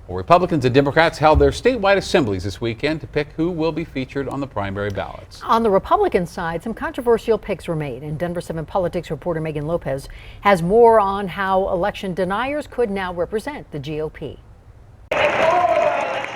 Well, Republicans and Democrats held their statewide assemblies this weekend to pick who will be featured on the primary ballots. On the Republican side, some controversial picks were made, and Denver 7 politics reporter Meghan Lopez has more on how election deniers could now represent the GOP.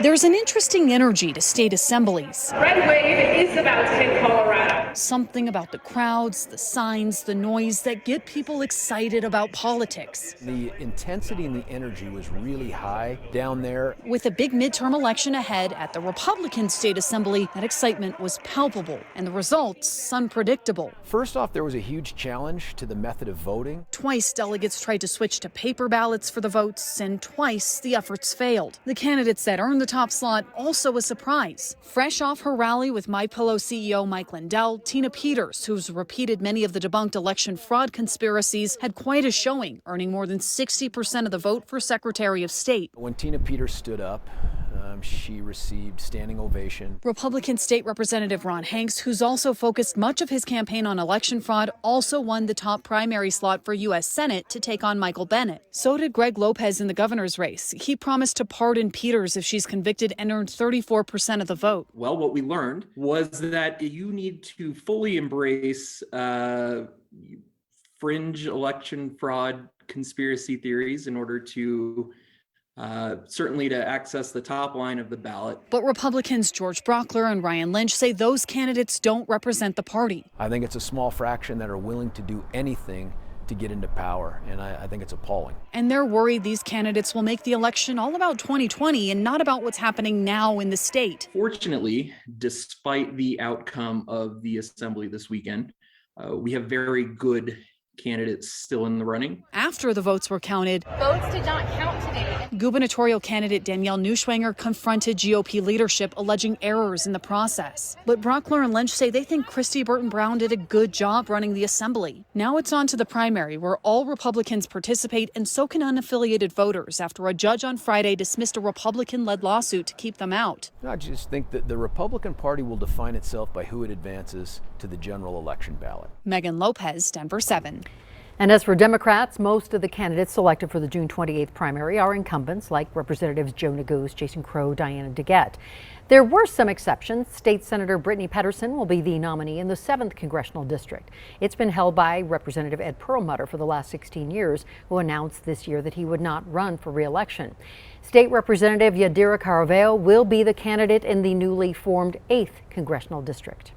There's an interesting energy to state assemblies. Red wave is about to hit Colorado. Something about the crowds, the signs, the noise that get people excited about politics. The intensity and the energy was really high down there. With a big midterm election ahead at the Republican State Assembly, that excitement was palpable and the results unpredictable. First off, there was a huge challenge to the method of voting. Twice delegates tried to switch to paper ballots for the votes, and twice the efforts failed. The candidates that earned the top slot also a surprise. Fresh off her rally with MyPillow CEO Mike Lindell, Tina Peters, who's repeated many of the debunked election fraud conspiracies, had quite a showing, earning more than 60% of the vote for Secretary of State. When Tina Peters stood up, she received standing ovation. Republican State Representative Ron Hanks, who's also focused much of his campaign on election fraud, also won the top primary slot for U.S. Senate to take on Michael Bennet. So did Greg Lopez in the governor's race. He promised to pardon Peters if she's convicted and earned 34% of the vote. Well, what we learned was that you need to fully embrace fringe election fraud conspiracy theories in order to certainly to access the top line of the ballot. But Republicans George Brockler and Ryan Lynch say those candidates don't represent the party. I think it's a small fraction that are willing to do anything to get into power, and I think it's appalling. And they're worried these candidates will make the election all about 2020 and not about what's happening now in the state. Fortunately, despite the outcome of the assembly this weekend, we have very good candidates still in the running. After the votes were counted, Votes did not count today. gubernatorial candidate Danielle Neuschwanger confronted GOP leadership, alleging errors in the process. But Brockler and Lynch say they think Christy Burton Brown did a good job running the assembly. Now it's on to the primary, where all Republicans participate, and so can unaffiliated voters, after a judge on Friday dismissed a Republican-led lawsuit to keep them out. I just think that the Republican Party will define itself by who it advances to the general election ballot. Meghan Lopez, Denver 7. And as for Democrats, most of the candidates selected for the June 28th primary are incumbents, like Representatives Joe Neguse, Jason Crow, Diana DeGette. There were some exceptions. State Senator Brittany Petterson will be the nominee in the 7th Congressional District. It's been held by Representative Ed Perlmutter for the last 16 years, who announced this year that he would not run for re-election. State Representative Yadira Caraveo will be the candidate in the newly formed 8th Congressional District.